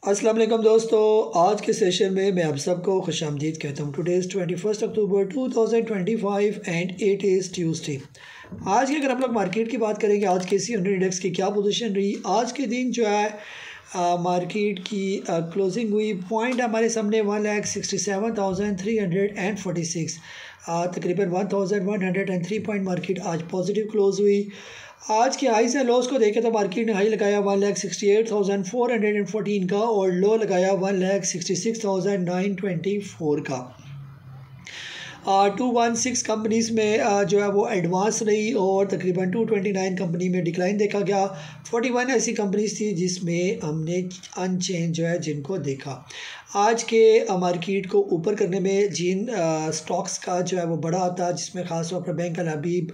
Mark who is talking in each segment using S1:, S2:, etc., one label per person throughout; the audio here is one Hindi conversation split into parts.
S1: अस्सलाम वालेकुम दोस्तों, आज के सेशन में मैं आप सबको खुशामदीद कहता हूँ। Today is 21 October 2025 and it is Tuesday. आज की अगर हम लोग मार्केट की बात करेंगे, आज के सी 100 इंडेक्स की क्या पोजीशन रही। आज के दिन जो है मार्केट की क्लोजिंग हुई, पॉइंट हमारे सामने 1,67,346, तकरीबन 1,103 पॉइंट मार्केट आज पॉजिटिव क्लोज हुई। आज के हाई से लोस को देखें तो मार्केट ने हाई लगाया 1,68,414 का और लो लगाया 1,66,924 का। 216 कंपनीज़ में जो है वो एडवांस रही और तकरीबन 229 कंपनी में डिक्लाइन देखा गया। 41 ऐसी कंपनीज थी जिसमें हमने अनचेंज जो है जिनको देखा। आज के मार्केट को ऊपर करने में जिन स्टॉक्स का जो है वो बड़ा आता है, जिसमें ख़ास तौर पर बैंक अल हबीब,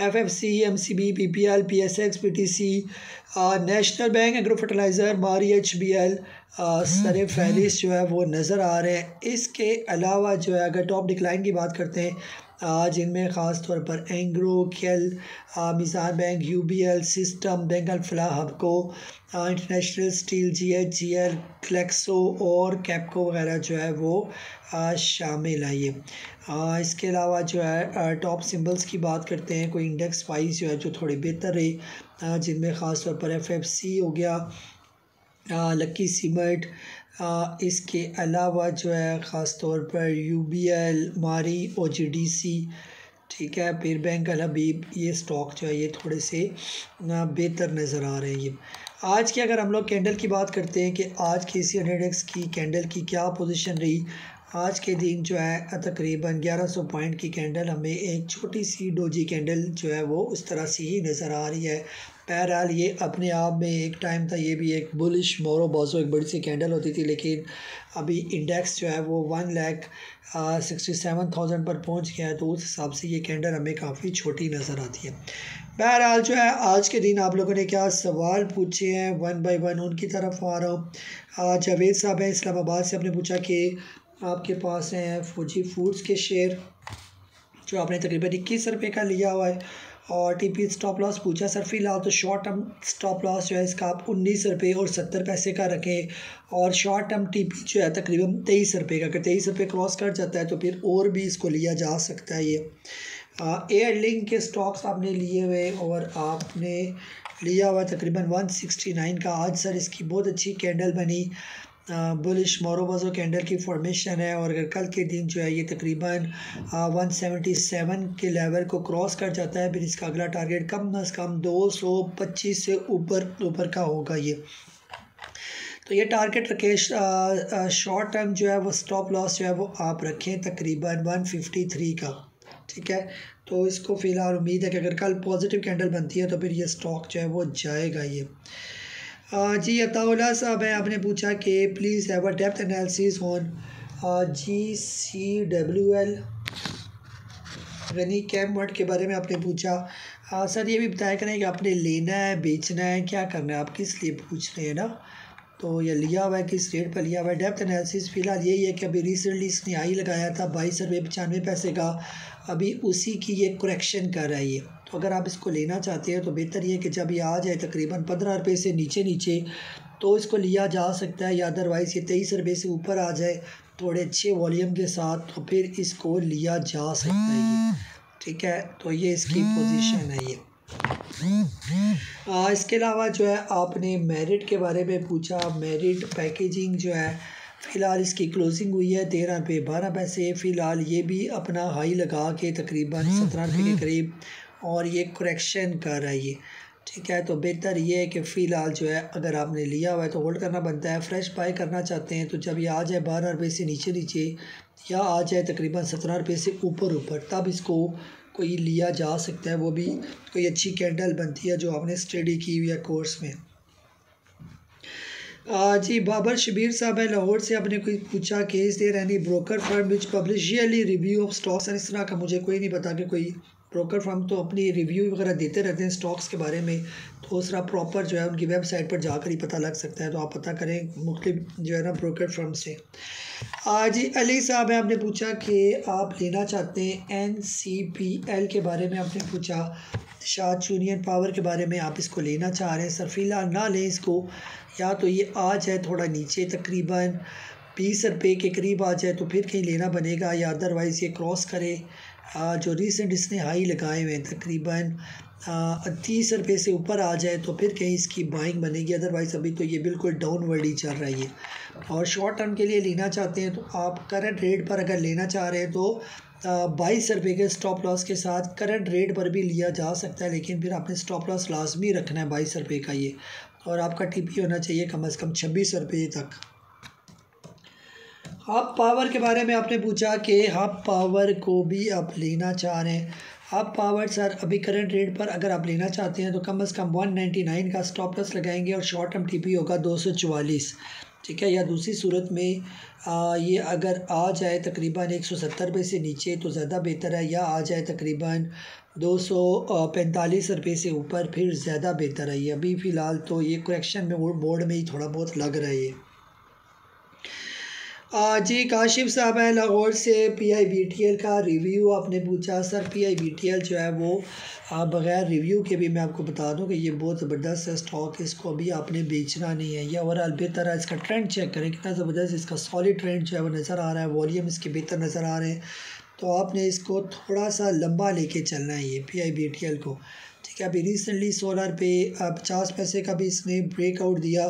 S1: FFC, MCB, PPL, PSX, PTC, national bank, agro fertiliser, मारी, HBL सर फहरिस्त जो है वो नज़र आ रहे हैं। इसके अलावा जो है अगर टॉप डिक्लाइन की बात करते हैं, जिनमें ख़ास तौर पर एंग्रो, केल, Meezan bank, UBL, system, bank Al Falah, Hubco, international steel, GHGL, क्लेक्सो और कैपको वगैरह जो है वो शामिल है। ये इसके अलावा जो है टॉप सिंबल्स की बात करते हैं, कोई इंडेक्स वाइज जो है जो थोड़े बेहतर रहे, जिनमें ख़ास तौर पर FFC हो गया, लक्की सीमेंट, इसके अलावा जो है ख़ास तौर पर UBL, मारी, OGDC, ठीक है, फिर बैंक अल हबीब, ये स्टॉक जो है ये थोड़े से बेहतर नज़र आ रहे हैं। ये आज की अगर हम लोग कैंडल की बात करते हैं कि आज के सी इंडेक्स की कैंडल की क्या पोजीशन रही। आज के दिन जो है तकरीबन 1100 पॉइंट की कैंडल हमें एक छोटी सी डोजी कैंडल जो है वो उस तरह से ही नज़र आ रही है। बहरहाल ये अपने आप में एक टाइम था, ये भी एक बुलिश मोरो बॉसो एक बड़ी सी कैंडल होती थी, लेकिन अभी इंडेक्स जो है वो 1,67,000 पर पहुंच गया है, तो उस हिसाब से ये कैंडल हमें काफ़ी छोटी नज़र आती है। बहरहाल जो है आज के दिन आप लोगों ने क्या सवाल पूछे हैं, वन बाय वन उनकी तरफ आ रहा हूँ। जावेद साहब हैं इस्लामाबाद से, आपने पूछा कि आपके पास हैं फौजी फूड्स के शेयर जो आपने तकरीबन 21 रुपये का लिया हुआ है, और TP स्टॉप लॉस पूछा सर। फिलहाल तो शॉर्ट टर्म स्टॉप लॉस जो है इसका आप 19 रुपये और 70 पैसे का रखें, और शॉर्ट टर्म TP जो है तकरीबन 23 रुपये का। अगर 23 रुपये क्रॉस कर जाता है तो फिर और भी इसको लिया जा सकता है। ये एयरलिंक के स्टॉक्स आपने लिए हुए और आपने लिया हुआ तकरीबन 169 का। आज सर इसकी बहुत अच्छी कैंडल बनी, बुलिश मोरोबोजो कैंडल की फॉर्मेशन है, और अगर कल के दिन जो है ये तकरीबन 177 के लेवल को क्रॉस कर जाता है, फिर इसका अगला टारगेट कम अज़ कम 225 से ऊपर का होगा। ये तो ये टारगेट रखें। शॉर्ट टर्म जो है वो स्टॉप लॉस जो है वो आप रखें तकरीबन 153 का, ठीक है। तो इसको फ़िलहाल उम्मीद है कि अगर कल पॉजिटिव कैंडल बनती है तो फिर ये स्टॉक जो है वो जाएगा। ये जी अताउल्लाह साहब है, आपने पूछा कि please have a depth analysis on GCWL Ghani Chemworld के बारे में आपने पूछा। सर ये भी बताया करें कि आपने लेना है, बेचना है, क्या करना है, आप किस लिए पूछ रहे हैं ना, तो ये लिया हुआ है, किस रेट पर लिया हुआ है। डेप्थ एनालिसिस फ़िलहाल यही है कि अभी रिसेंटली इसने हाई लगाया था 22.95 पैसे का, अभी उसी की ये करेक्शन कर रहा है ये। तो अगर आप इसको लेना चाहते हैं तो बेहतर ये कि जब ये आ जाए तकरीबन 15 रुपये से नीचे तो इसको लिया जा सकता है, या अदरवाइज़ ये 23 रुपये से ऊपर आ जाए थोड़े अच्छे वॉल्यूम के साथ तो फिर इसको लिया जा सकता है ये, ठीक है। तो ये इसकी पोजीशन है ये। इसके अलावा जो है आपने मेरिट के बारे में पूछा। मेरिट पैकेजिंग जो है फ़िलहाल इसकी क्लोजिंग हुई है 13 रुपये 12 पैसे। फ़िलहाल ये भी अपना हाई लगा के तकरीबन 17 रुपये के करीब, और ये करेक्शन कर रहा है ये, ठीक है। तो बेहतर ये है कि फ़िलहाल जो है अगर आपने लिया हुआ है तो होल्ड करना बनता है। फ्रेश बाय करना चाहते हैं तो जब ये आ जाए 12 रुपये से नीचे या आ जाए तकरीबन 17 रुपये से ऊपर तब इसको कोई लिया जा सकता है। वो भी कोई अच्छी कैंडल बनती है जो आपने स्टडी की हुई है कोर्स में। जी बाबर शबीर साहब है लाहौर से, आपने कोई पूछा कि is there any broker firm which publish yearly review of stocks. इस तरह का मुझे कोई नहीं पता कि कोई ब्रोकर फर्म तो अपनी रिव्यू वगैरह देते रहते हैं स्टॉक्स के बारे में, तो उस तरह प्रॉपर जो है उनकी वेबसाइट पर जाकर ही पता लग सकता है। तो आप पता करें मुख्तलिफ जो है ना ब्रोकर फर्म से। जी अली साहब है, आपने पूछा कि आप लेना चाहते हैं NCPL के बारे में, आपने पूछा शाद यूनियन पावर के बारे में आप इसको लेना चाह रहे हैं सर, फ़िलहाल ना लें इसको, या तो ये आ जाए थोड़ा नीचे तकरीबन 20 रुपये के करीब आ जाए तो फिर कहीं लेना बनेगा, या अदरवाइज़ ये क्रॉस करे जो रीसेंट इसने हाई लगाए हुए हैं तकरीबन 30 रुपये से ऊपर आ जाए तो फिर कहीं इसकी बाइंग बनेगी, अदरवाइज़ अभी तो ये बिल्कुल डाउनवर्ड ही चल रहा है ये। और शॉर्ट टर्म के लिए लेना चाहते हैं तो आप करंट रेट पर अगर लेना चाह रहे हैं तो 22 रुपये के स्टॉप लॉस के साथ करंट रेट पर भी लिया जा सकता है, लेकिन फिर आपने स्टॉप लॉस लाजमी रखना है 22 रुपये का ये, और आपका टीपी होना चाहिए कम से कम 26 रुपये तक। हब पावर के बारे में आपने पूछा कि हब पावर को भी आप लेना चाह रहे हैं। हब पावर सर अभी करंट रेट पर अगर आप लेना चाहते हैं तो कम से कम 199 का स्टॉप लॉस लगाएंगे और शॉर्ट टर्म टीपी होगा 244, ठीक है। या दूसरी सूरत में ये अगर आ जाए तकरीबन 170 रुपये से नीचे तो ज़्यादा बेहतर है, या आ जाए तकरीबन 245 रुपये से ऊपर फिर ज़्यादा बेहतर है। ये अभी फ़िलहाल तो ये करेक्शन में बोर्ड में ही थोड़ा बहुत लग रहा है ये। जी काशिफ साहब है लाहौर से, PIBTL का रिव्यू आपने पूछा सर। PIBTL जो है वो बग़ैर रिव्यू के भी मैं आपको बता दूं कि ये बहुत ज़बरदस्त है स्टॉक, इसको अभी आपने बेचना नहीं है। ये ओवरऑल बेहतर है, इसका ट्रेंड चेक करें कितना ज़बरदस्त इसका सॉलिड ट्रेंड जो है वो नज़र आ रहा है, वॉल्यूम इसके बेहतर नज़र आ रहे हैं, तो आपने इसको थोड़ा सा लंबा लेके चलना है ये PIBTL को, ठीक है। अभी रिसेंटली 16 रुपये 50 पैसे का भी इसने ब्रेकआउट दिया,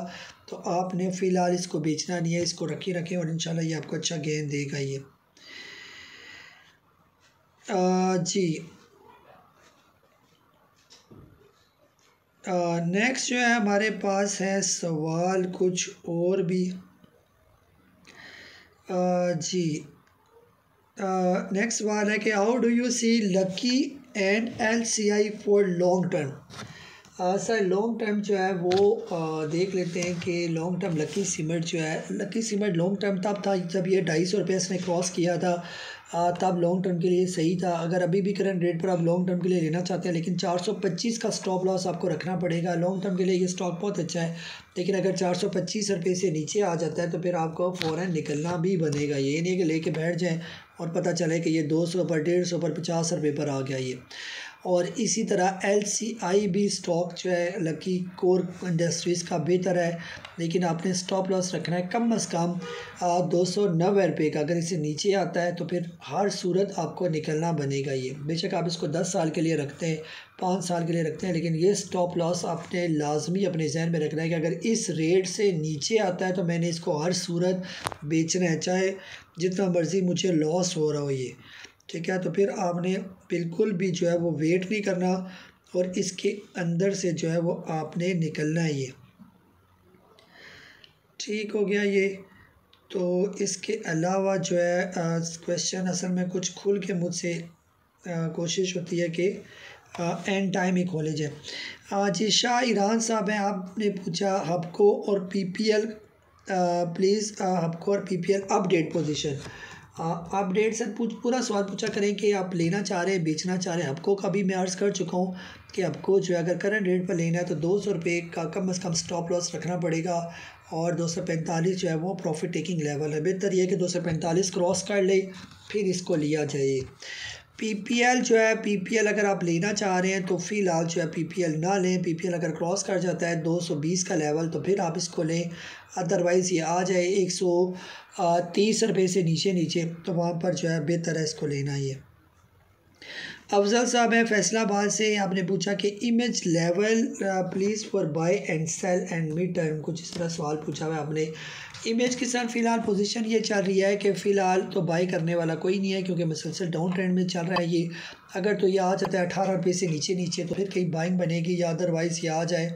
S1: तो आपने फ़िलहाल इसको बेचना नहीं है, इसको रखें और इंशाल्लाह ये आपको अच्छा गेन देगा ये। जी नेक्स्ट जो है हमारे पास है सवाल कुछ और भी। जी नेक्स्ट सवाल है कि how do you see lucky and LCI for long term. Sir long term जो है वो देख लेते हैं कि लॉन्ग टर्म लकी सीमेंट जो है, लकी सीमेंट लॉन्ग टर्म तब था जब ये 250 रुपये इसने क्रॉस किया था, तब लॉन्ग टर्म के लिए सही था। अगर अभी भी करंट रेट पर आप लॉन्ग टर्म के लिए लेना चाहते हैं, लेकिन 425 का स्टॉप लॉस आपको रखना पड़ेगा। लॉन्ग टर्म के लिए ये स्टॉक बहुत अच्छा है, लेकिन अगर 425 रुपये से नीचे आ जाता है तो फिर आपको फ़ौरन निकलना भी बनेगा। ये नहीं कि लेके बैठ जाएँ और पता चले कि ये 200 पर 150 पर 50 रुपये पर आ गया ये। और इसी तरह LCI भी स्टॉक जो है लकी कोर इंडस्ट्रीज़ का बेहतर है, लेकिन आपने स्टॉप लॉस रखना है कम से कम 290 रुपये का। अगर इससे नीचे आता है तो फिर हर सूरत आपको निकलना बनेगा ये। बेशक आप इसको 10 साल के लिए रखते हैं, 5 साल के लिए रखते हैं, लेकिन ये स्टॉप लॉस आपने लाजमी अपने जहन में रखना है कि अगर इस रेट से नीचे आता है तो मैंने इसको हर सूरत बेचना है, चाहे जितना मर्ज़ी मुझे लॉस हो रहा हो ये, ठीक है। तो फिर आपने बिल्कुल भी जो है वो वेट नहीं करना और इसके अंदर से जो है वो आपने निकलना है ये, ठीक हो गया ये। तो इसके अलावा जो है क्वेश्चन असल में कुछ खुल के मुझसे कोशिश होती है कि एंड टाइम ही खोले जाए। जी शाह ईरान साहब हैं, आपने पूछा हबको और PPL प्लीज़ हबको और PPL update position. Update sir पूरा सवाल पूछा करें कि आप लेना चाह रहे हैं बेचना चाह रहे हैं। हबको का भी मैं अर्ज़ कर चुका हूँ कि हबको जो है अगर करंट रेट पर लेना है तो 200 रुपये का कम से कम स्टॉप लॉस रखना पड़ेगा, और 245 जो है वो प्रॉफिट टेकिंग लेवल है। बेहतर ये कि 245 क्रॉस कर ले फिर इसको लिया जाए। PPL जो है PPL अगर आप लेना चाह रहे हैं तो फ़िलहाल जो है PPL ना लें। PPL अगर क्रॉस कर जाता है 220 का लेवल तो फिर आप इसको लें, अदरवाइज़ ये आ जाए 130 रुपये से नीचे तो वहाँ पर जो है बेहतर है इसको लेना। ये अफजल साहब हैं फैसलाबाद से, आपने पूछा कि image level please for buy and sell and mid term, कुछ इस तरह सवाल पूछा हुआ है आपने। इमेज के साथ फ़िलहाल पोजीशन ये चल रही है कि फ़िलहाल तो बाई करने वाला कोई नहीं है, क्योंकि मुसलसल डाउन ट्रेंड में चल रहा है ये। अगर तो ये आ जाता है 18 रुपये से नीचे तो फिर कहीं बाइंग बनेगी, या अदरवाइज़ ये आ जाए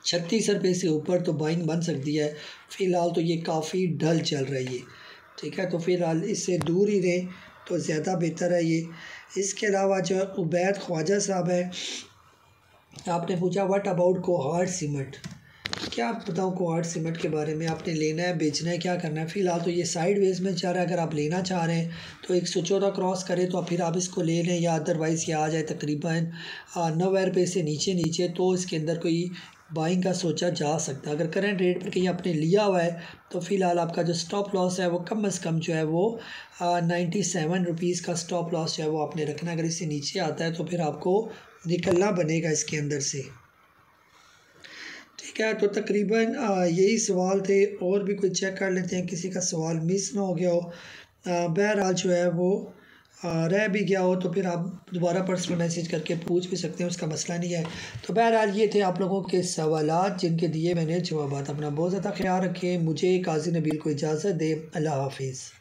S1: 36 रुपये से ऊपर तो बाइंग बन सकती है। फ़िलहाल तो ये काफ़ी डल चल रहा है ये, ठीक है। तो फ़िलहाल इससे दूर ही रहें तो ज़्यादा बेहतर है ये। इसके अलावा जो उबैद ख्वाजा साहब है, आपने पूछा व्हाट अबाउट कोहार्ट सीमेंट। क्या बताऊँ कोहार्ट सीमेंट के बारे में, आपने लेना है बेचना है क्या करना है। फ़िलहाल तो ये साइडवेज में चल रहा है, अगर आप लेना चाह रहे हैं तो 114 क्रॉस करे तो फिर आप इसको ले लें, या अदरवाइज़ ये आ जाए तकरीबन 90 रुपये से नीचे तो इसके अंदर कोई बाइंग का सोचा जा सकता है। अगर करंट रेट पर कहीं आपने लिया हुआ है तो फ़िलहाल आपका जो स्टॉप लॉस है वो कम से कम जो है वो 97 रुपीज़ का स्टॉप लॉस जो है वो आपने रखना। अगर इससे नीचे आता है तो फिर आपको निकलना बनेगा इसके अंदर से। ठीक है, तो तकरीबन यही सवाल थे, और भी कोई चेक कर लेते हैं किसी का सवाल मिस ना हो गया हो। बहरहाल जो है वो रह भी गया हो तो फिर आप दोबारा पर्सनल मैसेज करके पूछ भी सकते हैं, उसका मसला नहीं है। तो बहरहाल ये थे आप लोगों के सवालात जिनके दिए मैंने जवाब। अपना बहुत ज़्यादा ख्याल रखें। मुझे काजी नबील को इजाज़त दे। अल्लाह हाफिज़।